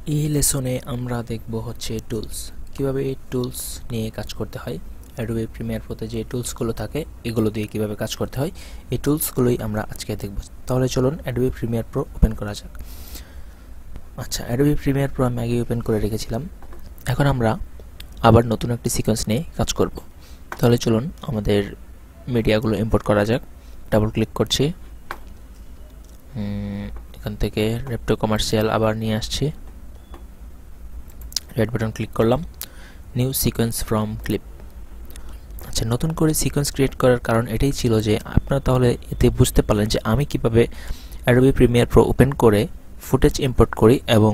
এই লেসনে আমরা দেখব হচ্ছে টুলস, কিভাবে এই টুলস নিয়ে কাজ করতে হয়। অ্যাডোবি প্রিমিয়ার প্রোতে যে টুলসগুলো থাকে এগুলো দিয়ে কিভাবে কাজ করতে হয়, এই টুলসগুলোই আমরা আজকে দেখব। তাহলে চলুন অ্যাডোবি প্রিমিয়ার প্রো ওপেন করা যাক। আচ্ছা, অ্যাডোবি প্রিমিয়ার প্রো আমি আগে ওপেন করে রেখেছিলাম। এখন আমরা আবার নতুন একটি সিকোয়েন্স নিয়ে কাজ করব। তাহলে চলুন আমাদের মিডিয়াগুলো ইম্পোর্ট করা যাক। ডাবল ক্লিক করছি, এখান থেকে রেপটো কমার্শিয়াল আবার নিয়ে আসছি, রেড বাটন ক্লিক করলাম, নিউ সিকোয়েন্স ফ্রম ক্লিপ। আচ্ছা, নতুন করে সিকোয়েন্স ক্রিয়েট করার কারণ এটাই ছিল যে আপনারা তাহলে এতে বুঝতে পারলেন যে আমি কিভাবে অ্যাডোবি প্রিমিয়ার প্রো ওপেন করে ফুটেজ ইম্পোর্ট করি এবং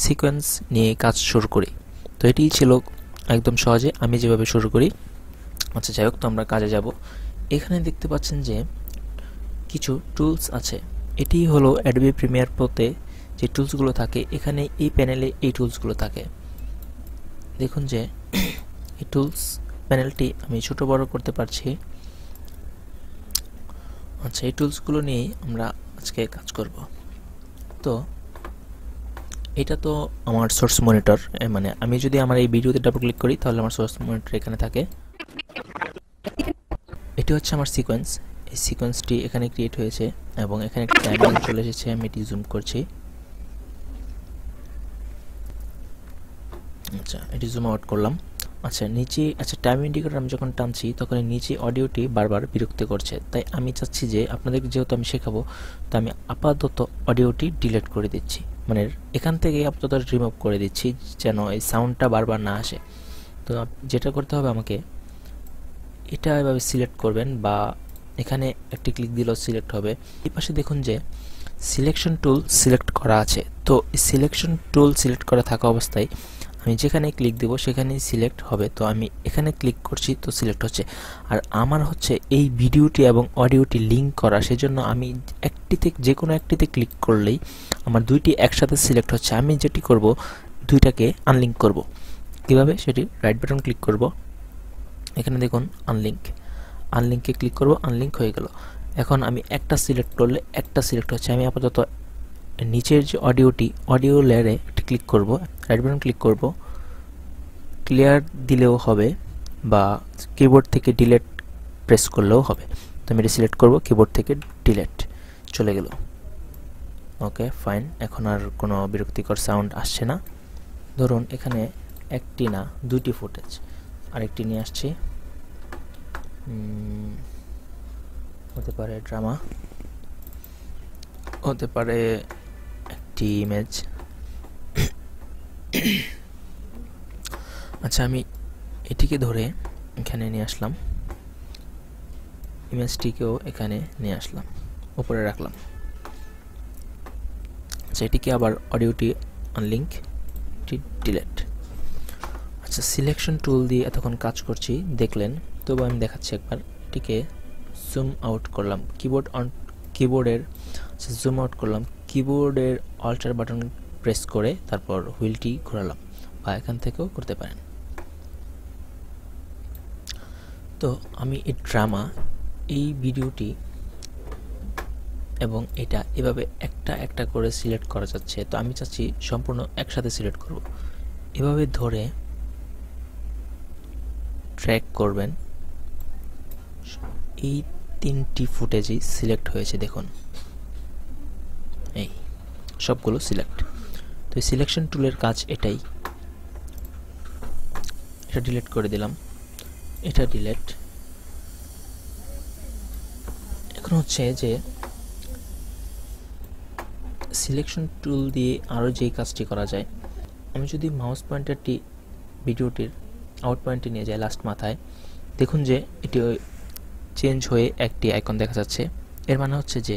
সিকোয়েন্স নিয়ে কাজ শুরু করি। তো এটিই ছিল একদম সহজে আমি যেভাবে শুরু করি। আচ্ছা, যাই হোক, তো আমরা কাজে যাব। এখানে দেখতে পাচ্ছেন যে কিছু টুলস আছে। এটি হলো অ্যাডোবি প্রিমিয়ার প্রোতে যে টুলসগুলো থাকে, এখানে এই প্যানেলে এই টুলসগুলো থাকে। দেখুন যে এই টুলস প্যানেলটি আমি ছোট বড় করতে পারছি। আচ্ছা, এই টুলসগুলো নিয়েই আমরা আজকে কাজ করব। তো এটা তো আমার সোর্স মনিটর, মানে আমি যদি আমার এই ভিডিওতে ডাবল ক্লিক করি তাহলে আমার সোর্স মনিটর এখানে থাকে। এটি হচ্ছে আমার সিকোয়েন্স। এই সিকোয়েন্সটি এখানে ক্রিয়েট হয়েছে এবং এখানে একটা টাইমলাইন চলে এসেছে। আমি এটি জুম করছি। আচ্ছা, এটি জুম আউট করলাম। আচ্ছা, নিচে টাইম ইন্ডিকেটর আমি যখন টানছি তখন নিচে অডিওটি বারবার বিরক্ত করছে। তাই আমি চাচ্ছি যে আপনাদেরকে যেহেতু আমি শেখাবো, তো আমি আপাতত অডিওটি ডিলিট করে দিচ্ছি, মানে এখান থেকে আপাতত রিমুভ করে দিচ্ছি যেন এই সাউন্ডটা বারবার না আসে। তো যেটা করতে হবে আমাকে, এটা এভাবে সিলেক্ট করবেন বা এখানে একটি ক্লিক দিলেও সিলেক্ট হবে। এই পাশে দেখুন যে সিলেকশন টুল সিলেক্ট করা আছে। তো সিলেকশন টুল সিলেক্ট করা থাকা অবস্থায় আমি যেখানে ক্লিক দেব সেখানেই সিলেক্ট হবে। তো আমি এখানে ক্লিক করছি, তো সিলেক্ট হচ্ছে। আর আমার হচ্ছে এই ভিডিওটি এবং অডিওটি লিঙ্ক করা, সেজন্য আমি একটিতে, যে কোনো একটিতে ক্লিক করলেই আমার দুইটি একসাথে সিলেক্ট হচ্ছে। আমি যেটি করব, দুইটাকে আনলিঙ্ক করব। কিভাবে সেটি, রাইট বাটন ক্লিক করব, এখানে দেখুন আনলিঙ্ক, আনলিঙ্কে ক্লিক করব, আনলিঙ্ক হয়ে গেল। এখন আমি একটা সিলেক্ট করলে একটা সিলেক্ট হচ্ছে। আমি আপাতত নিচের যে অডিওটি, অডিও লেয়ারে একটি ক্লিক করব, রাইট বাটন ক্লিক করব, ক্লিয়ার দিলেও হবে বা কিবোর্ড থেকে ডিলেট প্রেস করলেও হবে। তো আমি এটা সিলেক্ট করব, কিবোর্ড থেকে ডিলেট চলে গেল। ওকে, ফাইন। এখন আর কোনো বিরক্তিকর সাউন্ড আসছে না। ধরুন এখানে একটি না দুইটি ফুটেজ, আরেকটি নিয়ে আসছি, হতে পারে ড্রামা, হতে পারে একটি ইমেজ। আচ্ছা, আমি এটিকে ধরে এখানে নিয়ে আসলাম, ইমেজটিকেও এখানে নিয়ে আসলাম, উপরে রাখলাম। আচ্ছা, এটিকে আবার অডিওটি আনলিঙ্ক, ডিলেট। আচ্ছা, সিলেকশন টুল দিয়ে এতক্ষণ কাজ করছি দেখলেন, তবু আমি দেখাচ্ছি একবার। এটিকে জুম আউট করলাম, কিবোর্ডের জুম আউট করলাম, কিবোর্ডের অল্টার বাটন প্রেস করে তারপর হুইলটি ঘোরালাম, বা এখান থেকেও করতে পারেন। তো আমি এই ড্রামা, এই ভিডিওটি এবং এটা এভাবে একটা একটা করে সিলেক্ট করা যাচ্ছে। তো আমি চাচ্ছি সম্পূর্ণ একসাথে সিলেক্ট করব। এভাবে ধরে ট্র্যাক করবেন, এই তিনটি ফুটেজই সিলেক্ট হয়েছে দেখুন, এই সবগুলো সিলেক্ট। তো এই সিলেকশন টুলের কাজ এটাই। এটা ডিলিট করে দিলাম, এটা ডিলিট। এখন হচ্ছে যে সিলেকশন টুল দিয়ে আরও যেই কাজটি করা যায়, আমি যদি মাউস পয়েন্টারটি ভিডিওটির আউট পয়েন্টে নিয়ে যাই লাস্ট মাথায়, দেখুন যে এটি চেঞ্জ হয়ে একটি আইকন দেখা যাচ্ছে। এর মানে হচ্ছে যে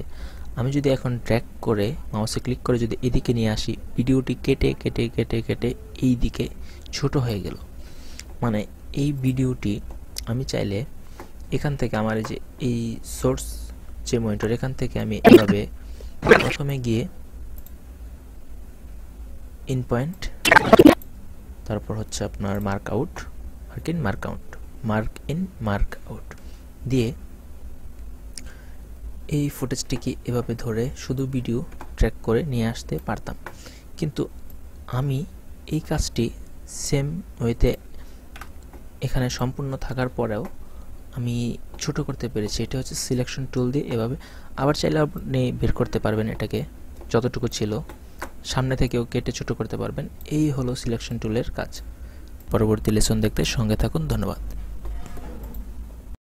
আমি যদি এখন ট্র্যাক করে মাউসে ক্লিক করে যদি এদিকে নিয়ে আসি, ভিডিওটি কেটে কেটে কেটে কেটে এই দিকে ছোট হয়ে গেল। মানে এই ভিডিওটি আমি চাইলে এখান থেকে আমার যে এই সোর্স যে মনিটর, এখান থেকে আমি এভাবে প্রথমে গিয়ে ইন পয়েন্ট, তারপর হচ্ছে আপনার mark out, mark in mark out দিয়ে এই ফুটেজটিকে এভাবে ধরে শুধু ভিডিও ট্র্যাক করে নিয়ে আসতে পারতাম। কিন্তু আমি এই কাজটি সেম ওয়েতে এখানে সম্পূর্ণ থাকার পরেও আমি ছোট করতে পেরেছি। এটা হচ্ছে সিলেকশন টুল দিয়ে এভাবে। আবার চাইলে আপনি বের করতে পারবেন এটাকে, যতটুকু ছিল সামনে থেকেও কেটে ছোট করতে পারবেন। এই হলো সিলেকশন টুলের কাজ। পরবর্তী লেসন দেখতে সঙ্গে থাকুন। ধন্যবাদ।